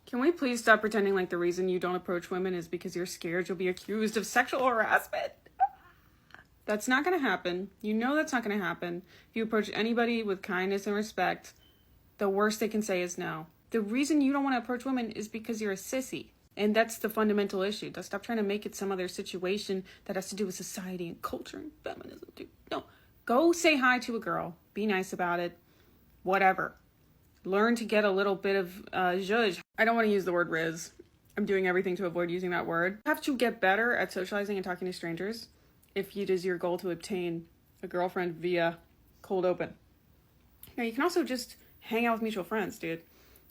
Can we please stop pretending like the reason you don't approach women is because you're scared you'll be accused of sexual harassment? That's not going to happen. You know that's not going to happen. If you approach anybody with kindness and respect, the worst they can say is no. The reason you don't want to approach women is because you're a sissy. And that's the fundamental issue. Stop trying to make it some other situation that has to do with society and culture and feminism, dude. No. Go say hi to a girl. Be nice about it. Whatever. Learn to get a little bit of zhuzh. I don't want to use the word riz. I'm doing everything to avoid using that word. You have to get better at socializing and talking to strangers if it is your goal to obtain a girlfriend via cold open. Now, you can also just hang out with mutual friends, dude.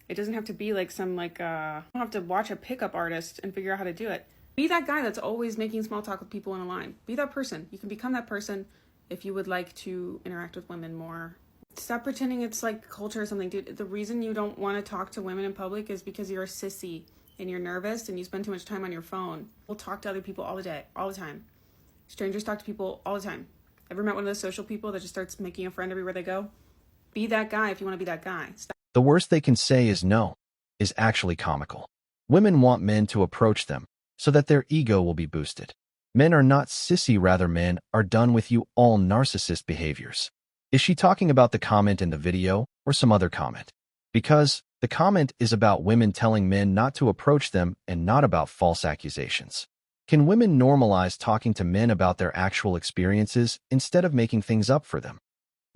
It doesn't have to be like some you don't have to watch a pickup artist and figure out how to do it. Be that guy that's always making small talk with people in a line. Be that person. You can become that person if you would like to interact with women more. Stop pretending it's like culture or something, dude. The reason you don't want to talk to women in public is because you're a sissy and you're nervous and you spend too much time on your phone. We'll talk to other people all the day, all the time. Strangers talk to people all the time. Ever met one of those social people that just starts making a friend everywhere they go? Be that guy if you want to be that guy. Stop. The worst they can say is no is actually comical. Women want men to approach them so that their ego will be boosted. Men are not sissy, rather men are done with you all narcissist behaviors. Is she talking about the comment in the video or some other comment? Because the comment is about women telling men not to approach them and not about false accusations. Can women normalize talking to men about their actual experiences instead of making things up for them?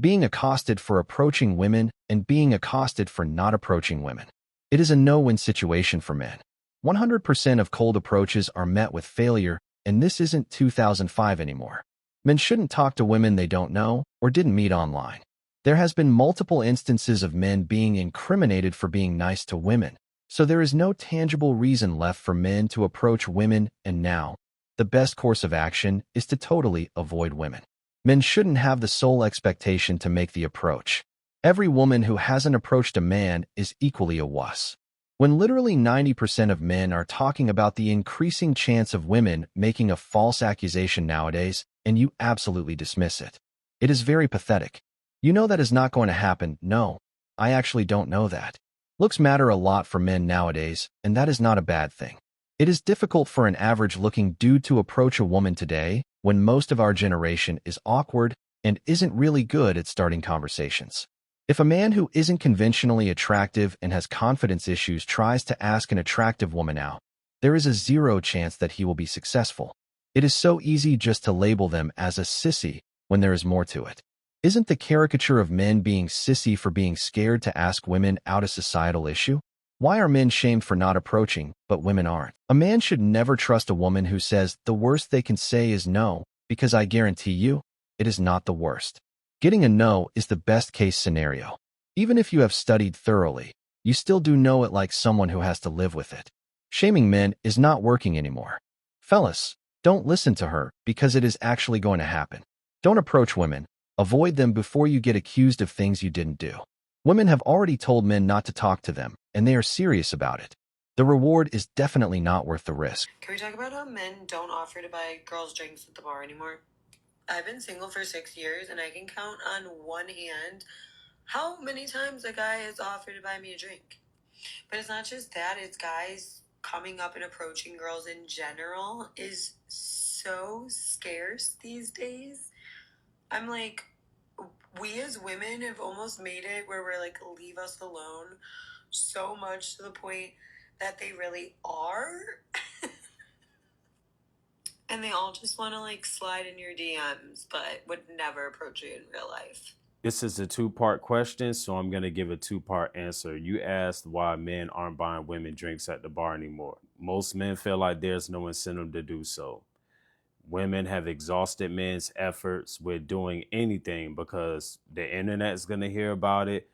Being accosted for approaching women and being accosted for not approaching women. It is a no-win situation for men. 100% of cold approaches are met with failure, and this isn't 2005 anymore. Men shouldn't talk to women they don't know or didn't meet online. There has been multiple instances of men being incriminated for being nice to women, so there is no tangible reason left for men to approach women, and now, the best course of action is to totally avoid women. Men shouldn't have the sole expectation to make the approach. Every woman who hasn't approached a man is equally a wuss. When literally 90% of men are talking about the increasing chance of women making a false accusation nowadays, and you absolutely dismiss it. It is very pathetic. You know that is not going to happen. No, I actually don't know that. Looks matter a lot for men nowadays, and that is not a bad thing. It is difficult for an average-looking dude to approach a woman today when most of our generation is awkward and isn't really good at starting conversations. If a man who isn't conventionally attractive and has confidence issues tries to ask an attractive woman out, there is a 0% chance that he will be successful. It is so easy just to label them as a sissy when there is more to it. Isn't the caricature of men being sissy for being scared to ask women out a societal issue? Why are men shamed for not approaching, but women aren't? A man should never trust a woman who says the worst they can say is no, because I guarantee you, it is not the worst. Getting a no is the best case scenario. Even if you have studied thoroughly, you still do know it like someone who has to live with it. Shaming men is not working anymore. Fellas, don't listen to her because it is actually going to happen. Don't approach women. Avoid them before you get accused of things you didn't do. Women have already told men not to talk to them, and they are serious about it. The reward is definitely not worth the risk. Can we talk about how men don't offer to buy girls drinks at the bar anymore? I've been single for 6 years, and I can count on one hand how many times a guy has offered to buy me a drink. But it's not just that, it's guys coming up and approaching girls in general is so scarce these days. I'm like, we as women have almost made it where we're like, leave us alone, so much to the point that they really are. And they all just want to like slide in your DMs, but would never approach you in real life. This is a two-part question, so I'm going to give a two-part answer. You asked why men aren't buying women drinks at the bar anymore. Most men feel like there's no incentive to do so. Women have exhausted men's efforts with doing anything because the internet's going to hear about it.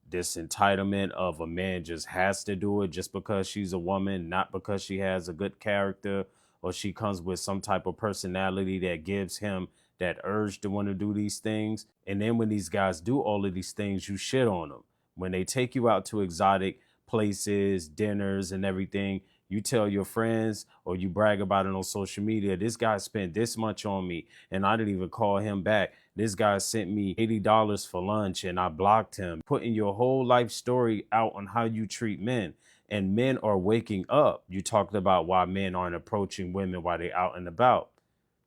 This entitlement of a man just has to do it just because she's a woman, not because she has a good character or she comes with some type of personality that gives him that urge to want to do these things. And then when these guys do all of these things, you shit on them. When they take you out to exotic places, dinners and everything, you tell your friends or you brag about it on social media. This guy spent this much on me and I didn't even call him back. This guy sent me $80 for lunch and I blocked him. Putting your whole life story out on how you treat men. and men are waking up. You talked about why men aren't approaching women while they're out and about.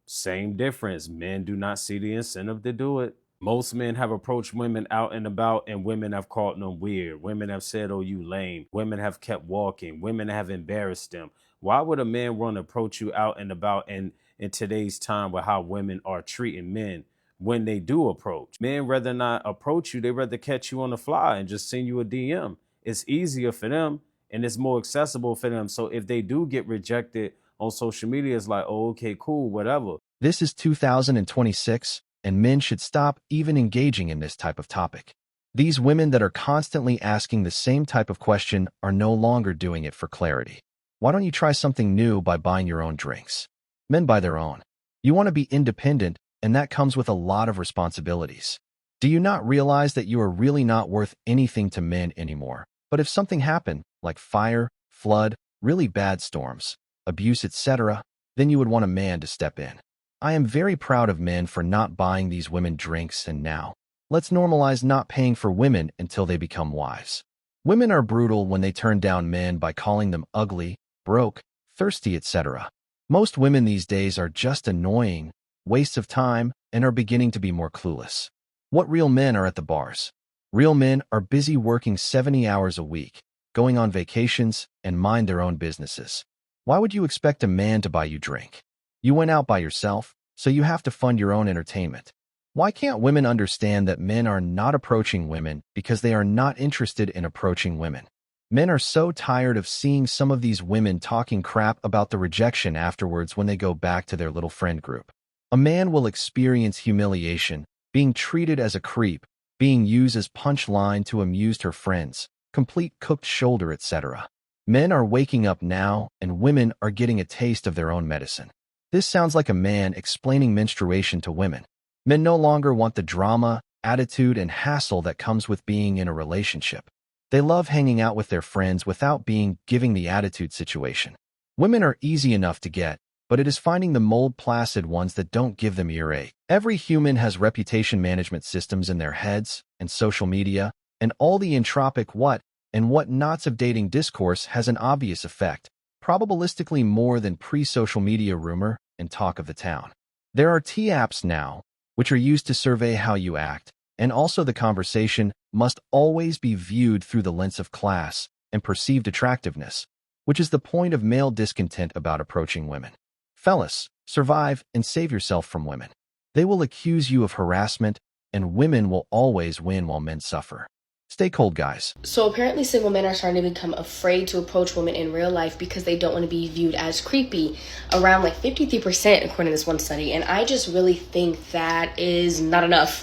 Same difference. Men do not see the incentive to do it. Most men have approached women out and about, and women have called them weird. Women have said, oh, you lame. Women have kept walking. Women have embarrassed them. Why would a man want to approach you out and about in today's time with how women are treating men when they do approach? Men rather not approach you. They rather catch you on the fly and just send you a DM. It's easier for them and it's more accessible for them. So if they do get rejected on social media, it's like, oh, okay, cool, whatever. This is 2026, and men should stop even engaging in this type of topic. These women that are constantly asking the same type of question are no longer doing it for clarity. Why don't you try something new by buying your own drinks? Men buy their own. You want to be independent, and that comes with a lot of responsibilities. Do you not realize that you are really not worth anything to men anymore? But if something happened, like fire, flood, really bad storms, abuse, etc., then you would want a man to step in. I am very proud of men for not buying these women drinks, and now, let's normalize not paying for women until they become wives. Women are brutal when they turn down men by calling them ugly, broke, thirsty, etc. Most women these days are just annoying, wastes of time, and are beginning to be more clueless. What real men are at the bars? Real men are busy working 70 hours a week, going on vacations, and mind their own businesses. Why would you expect a man to buy you drink? You went out by yourself, so you have to fund your own entertainment. Why can't women understand that men are not approaching women because they are not interested in approaching women? Men are so tired of seeing some of these women talking crap about the rejection afterwards when they go back to their little friend group. A man will experience humiliation, being treated as a creep, being used as punchline to amuse her friends, complete cooked shoulder, etc. Men are waking up now, and women are getting a taste of their own medicine. This sounds like a man explaining menstruation to women. Men no longer want the drama, attitude, and hassle that comes with being in a relationship. They love hanging out with their friends without being giving the attitude situation. Women are easy enough to get, but it is finding the mold placid ones that don't give them earache. Every human has reputation management systems in their heads, and social media, and all the entropic what and what nots of dating discourse has an obvious effect, probabilistically more than pre-social media rumor and talk of the town. There are T-apps now, which are used to survey how you act, and also the conversation must always be viewed through the lens of class and perceived attractiveness, which is the point of male discontent about approaching women. Fellas, survive and save yourself from women. They will accuse you of harassment, and women will always win while men suffer. Stay cold, guys. So apparently single men are starting to become afraid to approach women in real life because they don't want to be viewed as creepy, around like 53% according to this one study. And I just really think that is not enough.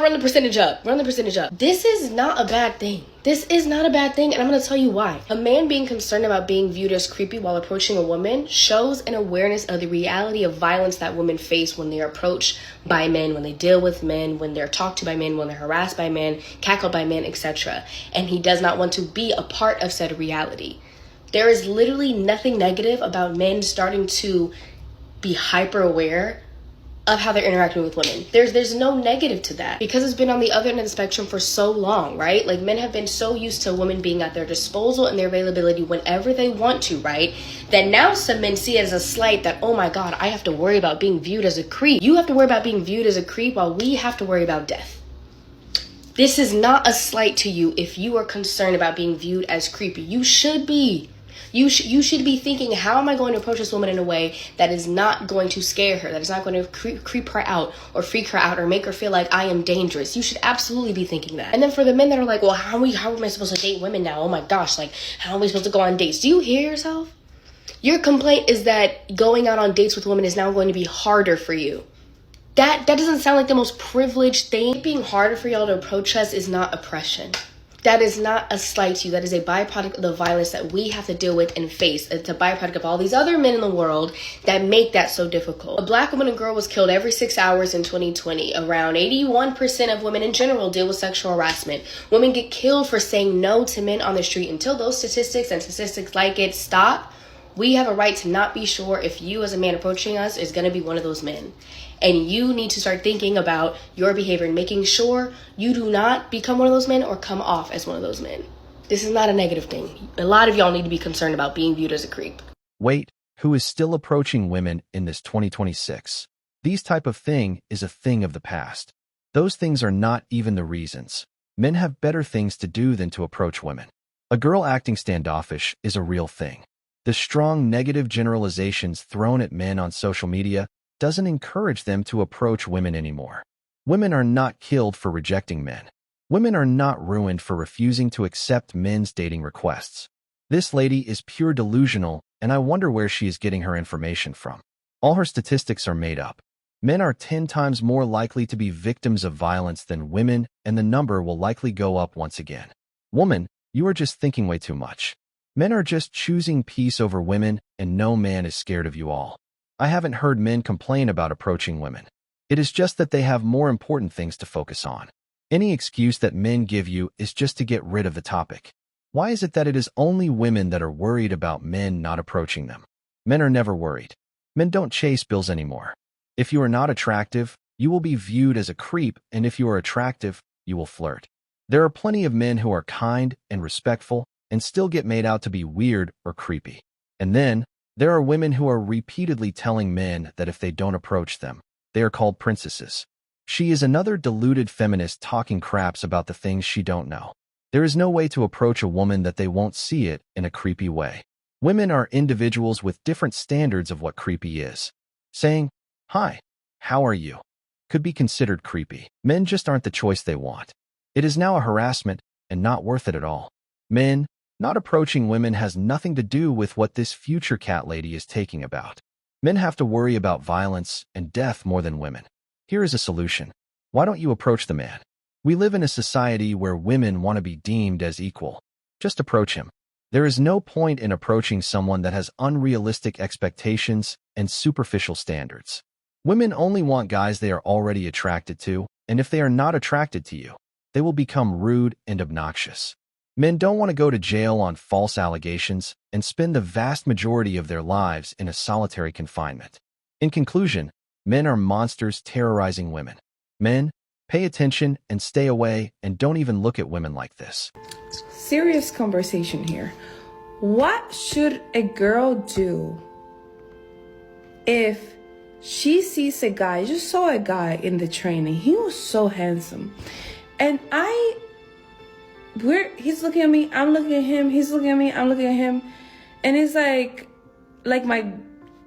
Run the percentage up. Run the percentage up. This is not a bad thing. This is not a bad thing, and I'm going to tell you why. A man being concerned about being viewed as creepy while approaching a woman shows an awareness of the reality of violence that women face when they're approached by men, when they deal with men, when they're talked to by men, when they're harassed by men, cackled by men, etc. And he does not want to be a part of said reality. There is literally nothing negative about men starting to be hyper aware of how they're interacting with women. There's no negative to that because it's been on the other end of the spectrum for so long, right? Like men have been so used to women being at their disposal and their availability whenever they want to, right? That now some men see it as a slight that, oh my God, I have to worry about being viewed as a creep. You have to worry about being viewed as a creep while we have to worry about death. This is not a slight to you if you are concerned about being viewed as creepy. You should be. You should be thinking, how am I going to approach this woman in a way that is not going to scare her, that is not going to creep her out or freak her out or make her feel like I am dangerous. You should absolutely be thinking that. And then for the men that are like, well, how am I supposed to date women now? Oh my gosh, like, how am I supposed to go on dates? Do you hear yourself? Your complaint is that going out on dates with women is now going to be harder for you. That doesn't sound like the most privileged thing. Being harder for y'all to approach us is not oppression. That is not a slight to you. That is a byproduct of the violence that we have to deal with and face. It's a byproduct of all these other men in the world that make that so difficult. A black woman and girl was killed every 6 hours in 2020. Around 81% of women in general deal with sexual harassment. Women get killed for saying no to men on the street. Until those statistics and statistics like it stop, we have a right to not be sure if you as a man approaching us is going to be one of those men. And you need to start thinking about your behavior and making sure you do not become one of those men or come off as one of those men. This is not a negative thing. A lot of y'all need to be concerned about being viewed as a creep. Wait, who is still approaching women in this 2026? These type of thing is a thing of the past. Those things are not even the reasons. Men have better things to do than to approach women. A girl acting standoffish is a real thing. The strong negative generalizations thrown at men on social media doesn't encourage them to approach women anymore. Women are not killed for rejecting men. Women are not ruined for refusing to accept men's dating requests. This lady is pure delusional, and I wonder where she is getting her information from. All her statistics are made up. Men are 10 times more likely to be victims of violence than women, and the number will likely go up once again. Woman, you are just thinking way too much. Men are just choosing peace over women, and no man is scared of you all. I haven't heard men complain about approaching women. It is just that they have more important things to focus on. Any excuse that men give you is just to get rid of the topic. Why is it that it is only women that are worried about men not approaching them? Men are never worried. Men don't chase bills anymore. If you are not attractive, you will be viewed as a creep, and if you are attractive, you will flirt. There are plenty of men who are kind and respectful and still get made out to be weird or creepy. And then, there are women who are repeatedly telling men that if they don't approach them, they are called princesses. She is another deluded feminist talking craps about the things she don't know. There is no way to approach a woman that they won't see it in a creepy way. Women are individuals with different standards of what creepy is. Saying, "Hi, how are you?" could be considered creepy. Men just aren't the choice they want. It is now a harassment and not worth it at all. Men, not approaching women has nothing to do with what this future cat lady is taking about. Men have to worry about violence and death more than women. Here is a solution. Why don't you approach the man? We live in a society where women want to be deemed as equal. Just approach him. There is no point in approaching someone that has unrealistic expectations and superficial standards. Women only want guys they are already attracted to, and if they are not attracted to you, they will become rude and obnoxious. Men don't want to go to jail on false allegations and spend the vast majority of their lives in a solitary confinement. In conclusion, men are monsters terrorizing women. Men, pay attention and stay away, and don't even look at women like this. Serious conversation here. What should a girl do if she sees a guy? I just saw a guy in the train and he was so handsome. And he's looking at me, I'm looking at him, he's looking at me, I'm looking at him. And it's like my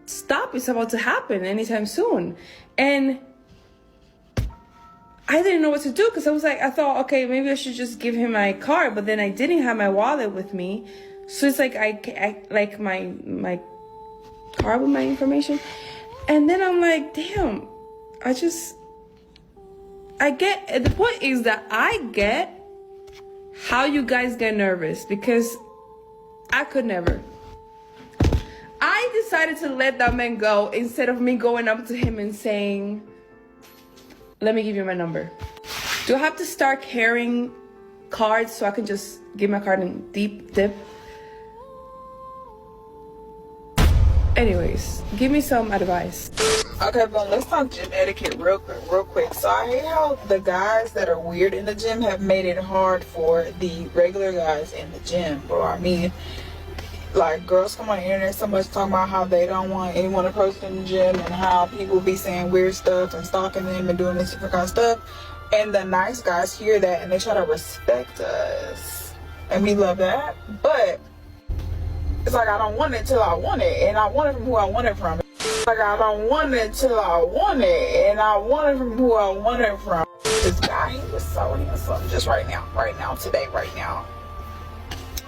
stop is about to happen anytime soon. And I didn't know what to do because I thought, okay, maybe I should just give him my card, but then I didn't have my wallet with me. So it's like I like my card with my information. And then I'm like, damn, the point is that I get how you guys get nervous because I could never. I decided to let that man go instead of me going up to him and saying, let me give you my number. Do I have to start carrying cards so I can just give my card and dip? Anyways, give me some advice. Okay, but let's talk gym etiquette real quick. So I hate how the guys that are weird in the gym have made it hard for the regular guys in the gym, bro. I mean, like, girls come on the internet so much talking about how they don't want anyone approached in the gym and how people be saying weird stuff and stalking them and doing this different kind of stuff. And the nice guys hear that and they try to respect us. And we love that. But it's like, I don't want it till I want it. And I want it from who I want it from. Like, I don't want it till I want it. And I want it from who I want it from. This guy, he was so handsome. Just right now.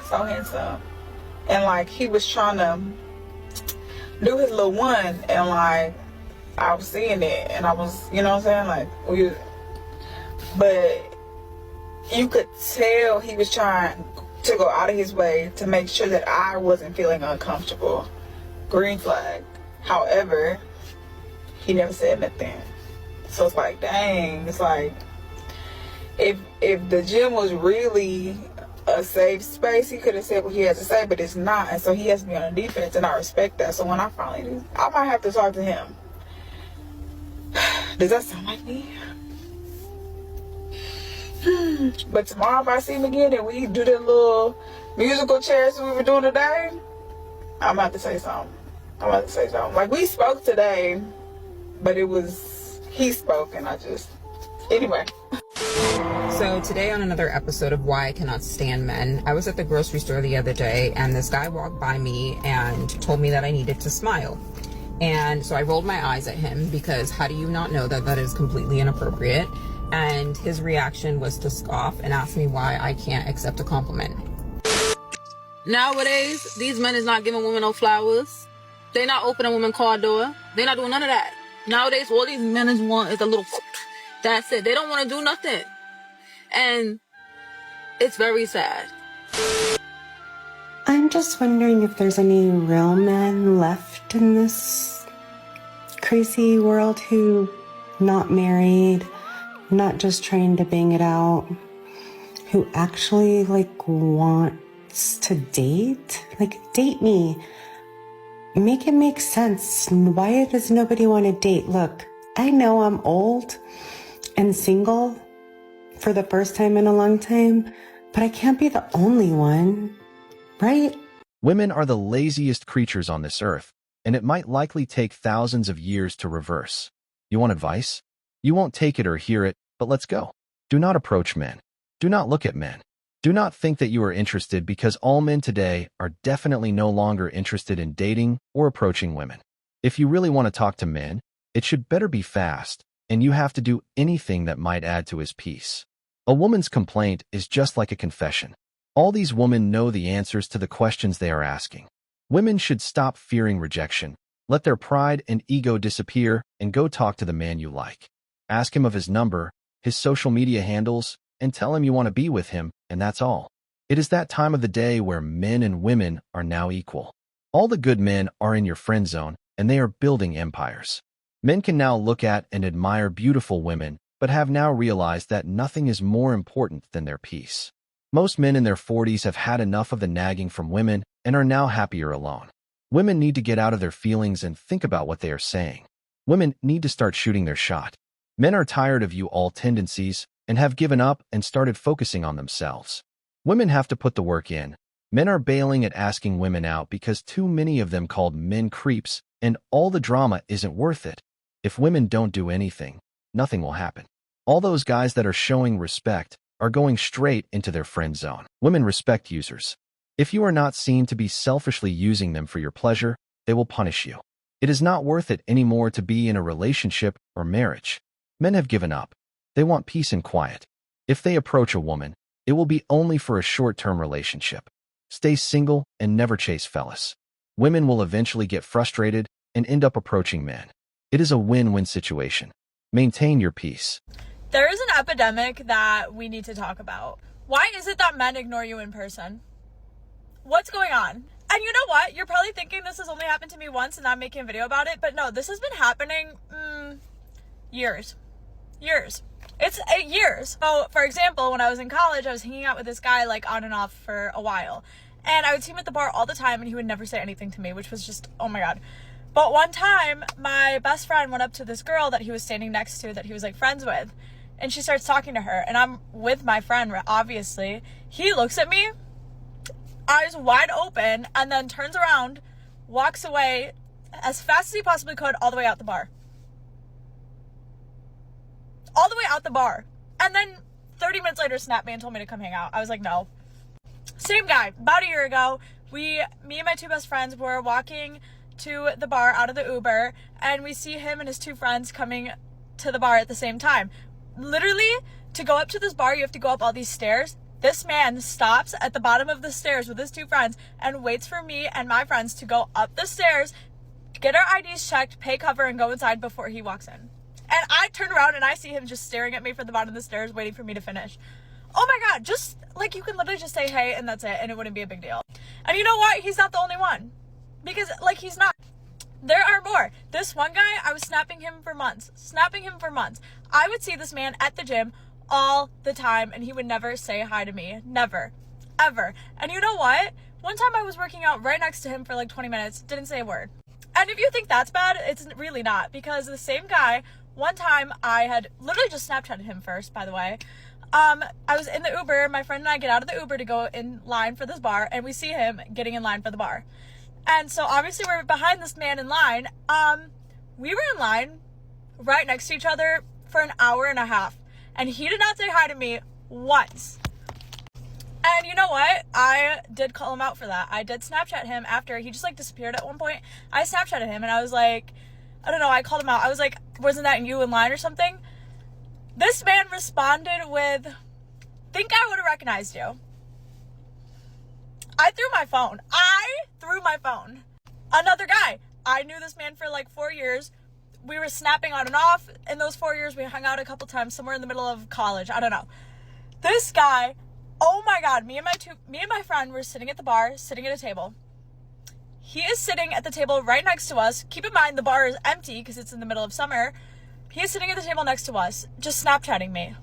So handsome. And like, he was trying to do his little one, and like, I was seeing it, and I was, you know what I'm saying, like, but you could tell he was trying to go out of his way to make sure that I wasn't feeling uncomfortable. Green flag. However, he never said nothing. So it's like, dang, it's like, if the gym was really a safe space, he could have said what he has to say, but it's not, and so he has to be on the defense, and I respect that. So when I finally do, I might have to talk to him. Does that sound like me? But tomorrow if I see him again and we do the little musical chairs we were doing today, I'm about to say something. Like, we spoke today, but he spoke and anyway. So today on another episode of Why I Cannot Stand Men, I was at the grocery store the other day and this guy walked by me and told me that I needed to smile. And so I rolled my eyes at him because how do you not know that that is completely inappropriate? And his reaction was to scoff and ask me why I can't accept a compliment. Nowadays, these men is not giving women no flowers. They not opening women car door. They not doing none of that. Nowadays, all these men is want is a little, that's it. They don't want to do nothing. And it's very sad. I'm just wondering if there's any real men left in this crazy world who not married, not just trying to bang it out, who actually wants to date. Date me. Make it make sense. Why does nobody want to date? Look, I know I'm old and single for the first time in a long time, but I can't be the only one, right? Women are the laziest creatures on this earth, and it might likely take thousands of years to reverse. You want advice? You won't take it or hear it, but let's go. Do not approach men. Do not look at men. Do not think that you are interested because all men today are definitely no longer interested in dating or approaching women. If you really want to talk to men, it should better be fast, and you have to do anything that might add to his peace. A woman's complaint is just like a confession. All these women know the answers to the questions they are asking. Women should stop fearing rejection, let their pride and ego disappear, and go talk to the man you like. Ask him of his number, his social media handles, and tell him you want to be with him, and that's all. It is that time of the day where men and women are now equal. All the good men are in your friend zone, and they are building empires. Men can now look at and admire beautiful women, but have now realized that nothing is more important than their peace. Most men in their 40s have had enough of the nagging from women and are now happier alone. Women need to get out of their feelings and think about what they are saying. Women need to start shooting their shot. Men are tired of you all tendencies and have given up and started focusing on themselves. Women have to put the work in. Men are bailing at asking women out because too many of them called men creeps, and all the drama isn't worth it. If women don't do anything, nothing will happen. All those guys that are showing respect are going straight into their friend zone. Women respect users. If you are not seen to be selfishly using them for your pleasure, they will punish you. It is not worth it anymore to be in a relationship or marriage. Men have given up. They want peace and quiet. If they approach a woman, it will be only for a short-term relationship. Stay single and never chase fellas. Women will eventually get frustrated and end up approaching men. It is a win-win situation. Maintain your peace. There is an epidemic that we need to talk about. Why is it that men ignore you in person? What's going on? And you know what? You're probably thinking this has only happened to me once and I'm making a video about it, but no, this has been happening years. It's years. So, for example, when I was in college, I was hanging out with this guy on and off for a while. And I would see him at the bar all the time and he would never say anything to me, which was just, oh my God. But one time, my best friend went up to this girl that he was standing next to that he was friends with. And she starts talking to her. And I'm with my friend, obviously. He looks at me, eyes wide open, and then turns around, walks away as fast as he possibly could all the way out the bar. All the way out the bar. And then 30 minutes later snapped me and told me to come hang out. I was like, no. Same guy. About a year ago, me and my two best friends were walking to the bar out of the Uber, and we see him and his two friends coming to the bar at the same time. Literally, to go up to this bar, you have to go up all these stairs. This man stops at the bottom of the stairs with his two friends and waits for me and my friends to go up the stairs, get our IDs checked, pay cover, and go inside before he walks in. And I turn around and I see him just staring at me from the bottom of the stairs, waiting for me to finish. Oh my God, just you can literally just say hey and that's it, and it wouldn't be a big deal. And you know what? He's not the only one. Because he's not. There are more. This one guy, I was snapping him for months. I would see this man at the gym all the time and he would never say hi to me. Never. Ever. And you know what? One time I was working out right next to him for 20 minutes, didn't say a word. And if you think that's bad, it's really not, because the same guy, one time I had literally just Snapchatted him first, by the way. I was in the Uber. My friend and I get out of the Uber to go in line for this bar, and we see him getting in line for the bar. And so obviously we're behind this man in line. We were in line right next to each other for an hour and a half, and he did not say hi to me once. And you know what? I did call him out for that. I did Snapchat him after he just like disappeared at one point. I Snapchatted him and I was like, I don't know, I called him out. I was like, wasn't that you in line or something? This man responded with, think I would have recognized you. I threw my phone. Another guy. I knew this man for like 4 years. We were snapping on and off. In those 4 years, we hung out a couple times somewhere in the middle of college. I don't know. This guy, oh my God, me and my friend were sitting at the bar, sitting at a table. He is sitting at the table right next to us. Keep in mind, the bar is empty because it's in the middle of summer. He is sitting at the table next to us, just Snapchatting me.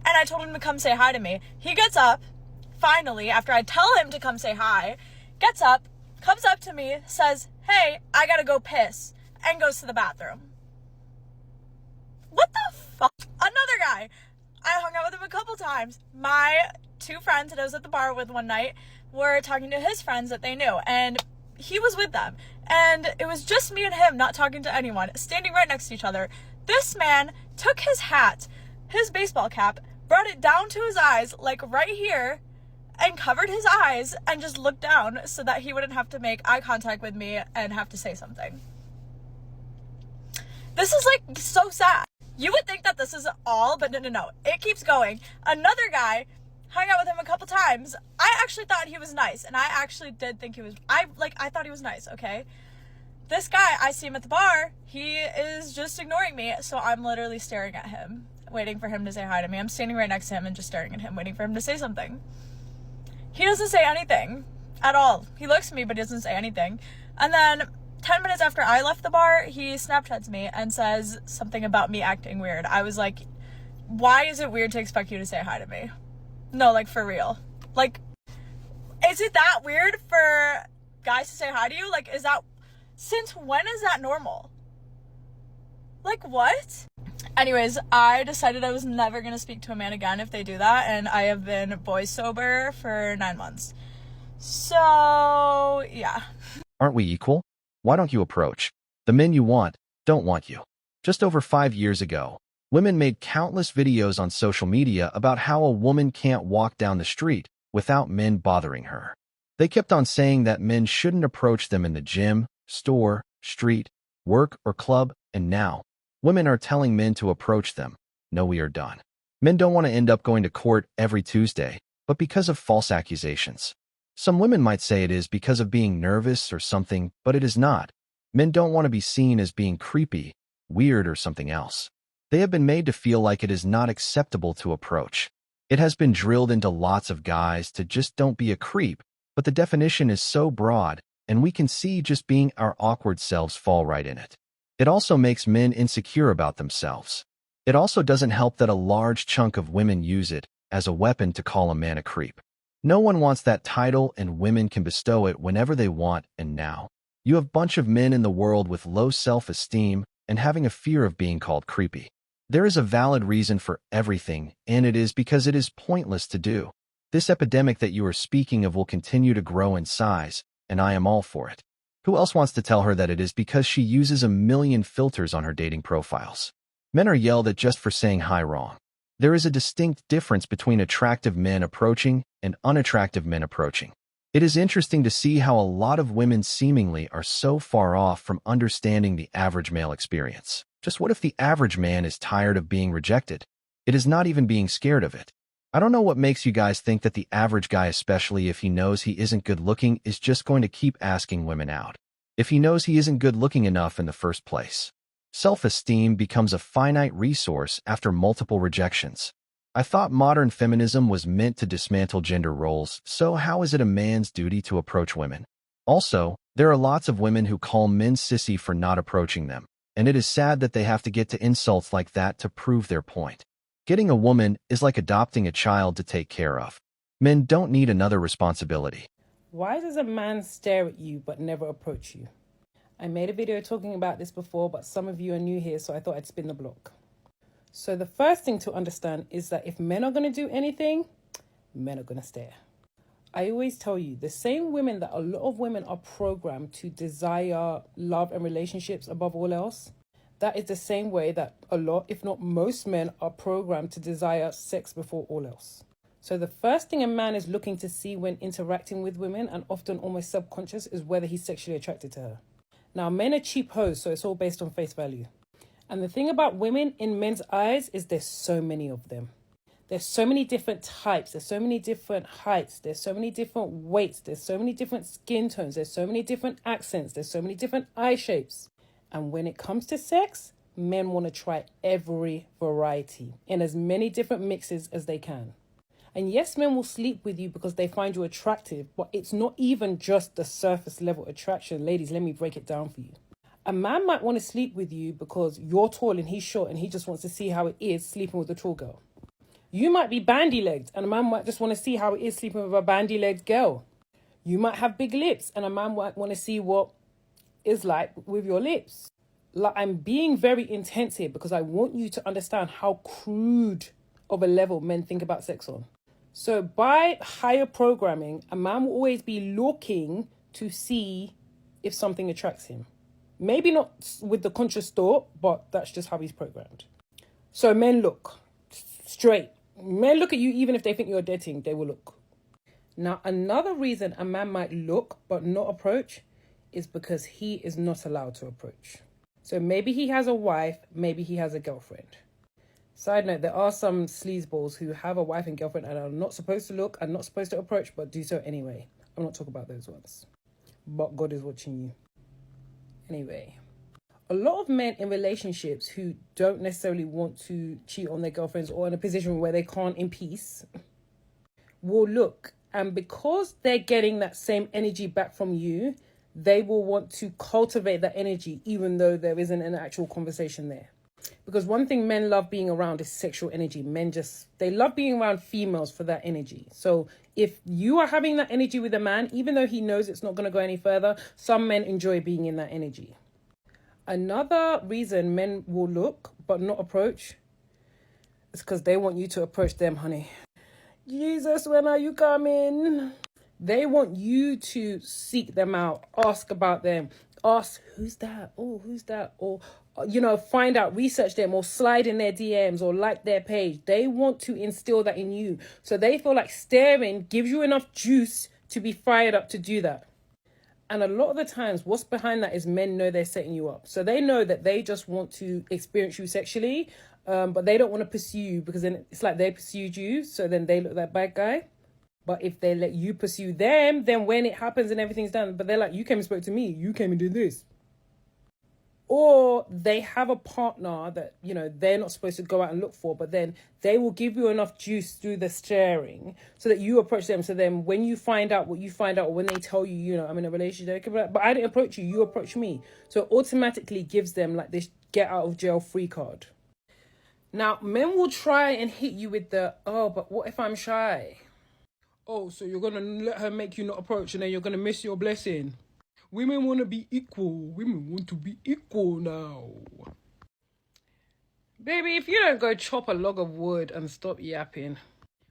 And I told him to come say hi to me. He gets up, finally, after I tell him to come say hi, gets up, comes up to me, says, hey, I gotta go piss, and goes to the bathroom. What the fuck? Another guy. I hung out with him a couple times. My two friends that I was at the bar with one night were talking to his friends that they knew, and he was with them. And it was just me and him, not talking to anyone, standing right next to each other. This man took his hat, his baseball cap, brought it down to his eyes, like right here, and covered his eyes and just looked down so that he wouldn't have to make eye contact with me and have to say something. This is like so sad. You would think that this is all, but no. It keeps going. Another guy, hung out with him a couple times. I actually thought he was nice, and I actually did think he was, I thought he was nice, okay? This guy, I see him at the bar, he is just ignoring me, so I'm literally staring at him, waiting for him to say hi to me. I'm standing right next to him and just staring at him, waiting for him to say something. He doesn't say anything at all. He looks at me, but he doesn't say anything. And then 10 minutes after I left the bar, he Snapchats me and says something about me acting weird. I was like, why is it weird to expect you to say hi to me? No, like, for real. Like, is it that weird for guys to say hi to you? Like, since when is that normal? Like, what? Anyways, I decided I was never going to speak to a man again if they do that, and I have been boy sober for 9 months. So, yeah. Aren't we equal? Why don't you approach? The men you want don't want you. Just over 5 years ago, women made countless videos on social media about how a woman can't walk down the street without men bothering her. They kept on saying that men shouldn't approach them in the gym, store, street, work, or club, and now, women are telling men to approach them. No, we are done. Men don't want to end up going to court every Tuesday, but because of false accusations. Some women might say it is because of being nervous or something, but it is not. Men don't want to be seen as being creepy, weird, or something else. They have been made to feel like it is not acceptable to approach. It has been drilled into lots of guys to just don't be a creep, but the definition is so broad, and we can see just being our awkward selves fall right in it. It also makes men insecure about themselves. It also doesn't help that a large chunk of women use it as a weapon to call a man a creep. No one wants that title, and women can bestow it whenever they want, and now, you have a bunch of men in the world with low self-esteem and having a fear of being called creepy. There is a valid reason for everything, and it is because it is pointless to do. This epidemic that you are speaking of will continue to grow in size, and I am all for it. Who else wants to tell her that it is because she uses a million filters on her dating profiles? Men are yelled at just for saying hi wrong. There is a distinct difference between attractive men approaching and unattractive men approaching. It is interesting to see how a lot of women seemingly are so far off from understanding the average male experience. Just what if the average man is tired of being rejected? It is not even being scared of it. I don't know what makes you guys think that the average guy, especially if he knows he isn't good looking, is just going to keep asking women out. If he knows he isn't good looking enough in the first place. Self-esteem becomes a finite resource after multiple rejections. I thought modern feminism was meant to dismantle gender roles, so how is it a man's duty to approach women? Also, there are lots of women who call men sissy for not approaching them, and it is sad that they have to get to insults like that to prove their point. Getting a woman is like adopting a child to take care of. Men don't need another responsibility. Why does a man stare at you but never approach you? I made a video talking about this before, but some of you are new here, so I thought I'd spin the block. So the first thing to understand is that if men are going to do anything, men are going to stare. I always tell you, the same women that a lot of women are programmed to desire love and relationships above all else, that is the same way that a lot, if not most men, are programmed to desire sex before all else. So the first thing a man is looking to see when interacting with women, and often almost subconscious, is whether he's sexually attracted to her. Now, men are cheap hoes, so it's all based on face value. And the thing about women in men's eyes is there's so many of them. There's so many different types. There's so many different heights. There's so many different weights. There's so many different skin tones. There's so many different accents. There's so many different eye shapes. And when it comes to sex, men want to try every variety in as many different mixes as they can. And yes, men will sleep with you because they find you attractive, but it's not even just the surface level attraction. Ladies, let me break it down for you. A man might want to sleep with you because you're tall and he's short and he just wants to see how it is sleeping with a tall girl. You might be bandy-legged and a man might just want to see how it is sleeping with a bandy-legged girl. You might have big lips and a man might want to see what is like with your lips. Like, I'm being very intense here because I want you to understand how crude of a level men think about sex on. So by higher programming, a man will always be looking to see if something attracts him. Maybe not with the conscious thought, but that's just how he's programmed. So men look straight. Men look at you even if they think you're dating, they will look. Now, another reason a man might look but not approach is because he is not allowed to approach. So maybe he has a wife, maybe he has a girlfriend. Side note, there are some sleazeballs who have a wife and girlfriend and are not supposed to look and not supposed to approach, but do so anyway. I'm not talking about those ones. But God is watching you. Anyway, a lot of men in relationships who don't necessarily want to cheat on their girlfriends or in a position where they can't in peace will look. And because they're getting that same energy back from you, they will want to cultivate that energy even though there isn't an actual conversation there. Because one thing men love being around is sexual energy. They love being around females for that energy. So if you are having that energy with a man, even though he knows it's not going to go any further, some men enjoy being in that energy. Another reason men will look but not approach is because they want you to approach them, honey. Jesus, when are you coming? They want you to seek them out, ask about them, ask, who's that? Oh, who's that? Or, find out, research them, or slide in their DMs or like their page. They want to instill that in you. So they feel like staring gives you enough juice to be fired up to do that. And a lot of the times, what's behind that is men know they're setting you up. So they know that they just want to experience you sexually, but they don't want to pursue you because then it's like they pursued you. So then they look that bad guy. But if they let you pursue them, then when it happens and everything's done, but they're like, you came and spoke to me, you came and did this. Or they have a partner that, they're not supposed to go out and look for, but then they will give you enough juice through the staring so that you approach them. So then when you find out what you find out, or when they tell you, I'm in a relationship, but I didn't approach you, you approached me. So it automatically gives them like this get out of jail free card. Now, men will try and hit you with but what if I'm shy? Oh, so you're going to let her make you not approach and then you're going to miss your blessing. Women want to be equal. Women want to be equal now. Baby, if you don't go chop a log of wood and stop yapping.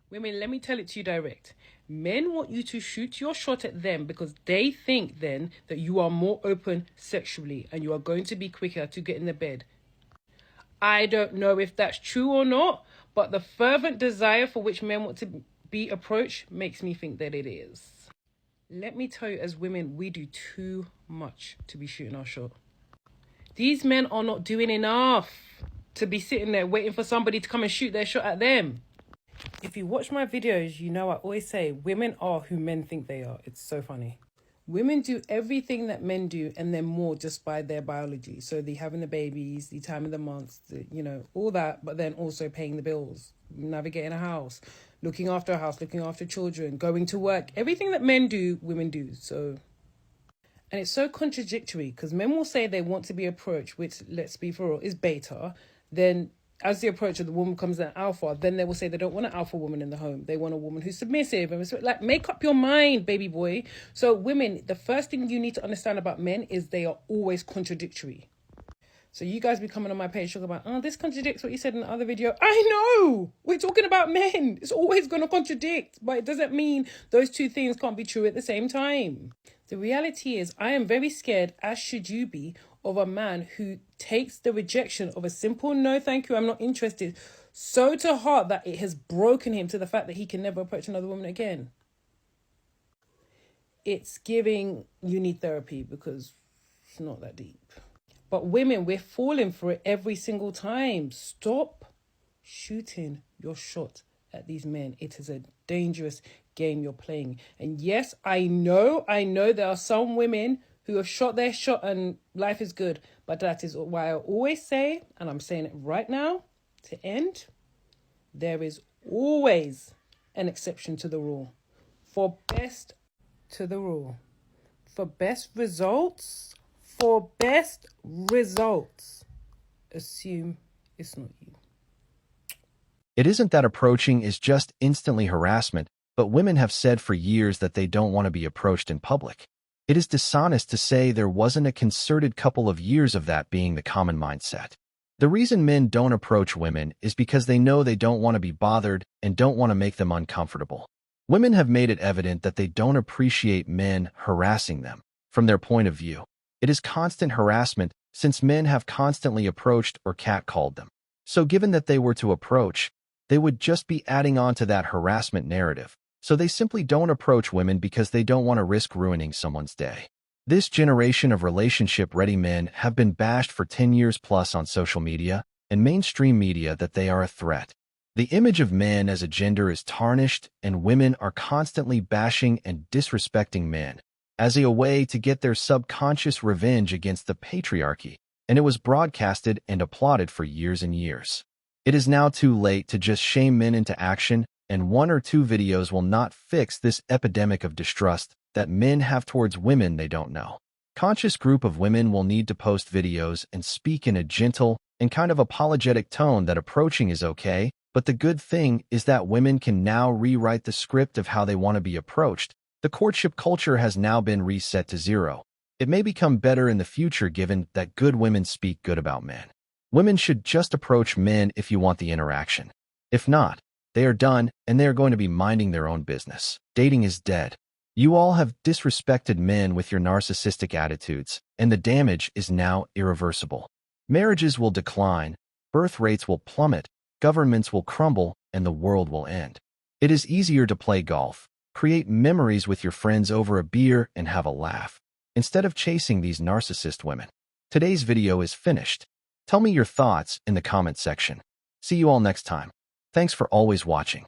Women, let me tell it to you direct. Men want you to shoot your shot at them because they think then that you are more open sexually and you are going to be quicker to get in the bed. I don't know if that's true or not, but the fervent desire for which men want to be approached makes me think that it is. Let me tell you, as women, we do too much to be shooting our shot. These men are not doing enough to be sitting there waiting for somebody to come and shoot their shot at them. If you watch my videos, I always say women are who men think they are. It's so funny. Women do everything that men do and then more just by their biology. So the having the babies, the time of the month, all that, but then also paying the bills, navigating a house, looking after a house, looking after children, going to work. Everything that men do, women do. So, and it's so contradictory because men will say they want to be approached, which, let's be for real, is beta. Then as the approach of the woman becomes an alpha, then they will say they don't want an alpha woman in the home. They want a woman who's submissive. And make up your mind, baby boy. So women, the first thing you need to understand about men is they are always contradictory. So you guys be coming on my page talking about, oh, this contradicts what you said in the other video. I know! We're talking about men. It's always going to contradict, but it doesn't mean those two things can't be true at the same time. The reality is, I am very scared, as should you be, of a man who takes the rejection of a simple no thank you, I'm not interested, so to heart that it has broken him to the fact that he can never approach another woman again. It's giving, you need therapy, because it's not that deep. But women, we're falling for it every single time. Stop shooting your shot at these men. It is a dangerous game you're playing. And yes, I know there are some women who have shot their shot and life is good. But that is why I always say, and I'm saying it right now, to end, there is always an exception to the rule. For best results, assume it's not you. It isn't that approaching is just instantly harassment, but women have said for years that they don't want to be approached in public. It is dishonest to say there wasn't a concerted couple of years of that being the common mindset. The reason men don't approach women is because they know they don't want to be bothered and don't want to make them uncomfortable. Women have made it evident that they don't appreciate men harassing them. From their point of view, it is constant harassment since men have constantly approached or catcalled them. So given that they were to approach, they would just be adding on to that harassment narrative. So they simply don't approach women because they don't want to risk ruining someone's day. This generation of relationship-ready men have been bashed for 10 years plus on social media and mainstream media that they are a threat. The image of men as a gender is tarnished, and women are constantly bashing and disrespecting men as a way to get their subconscious revenge against the patriarchy, and it was broadcasted and applauded for years and years. It is now too late to just shame men into action, and 1 or 2 videos will not fix this epidemic of distrust that men have towards women they don't know. Conscious group of women will need to post videos and speak in a gentle and kind of apologetic tone that approaching is okay, but the good thing is that women can now rewrite the script of how they want to be approached. The courtship culture has now been reset to 0. It may become better in the future given that good women speak good about men. Women should just approach men if you want the interaction. If not, they are done and they are going to be minding their own business. Dating is dead. You all have disrespected men with your narcissistic attitudes, and the damage is now irreversible. Marriages will decline, birth rates will plummet, governments will crumble, and the world will end. It is easier to play golf, create memories with your friends over a beer, and have a laugh, instead of chasing these narcissist women. Today's video is finished. Tell me your thoughts in the comment section. See you all next time. Thanks for always watching.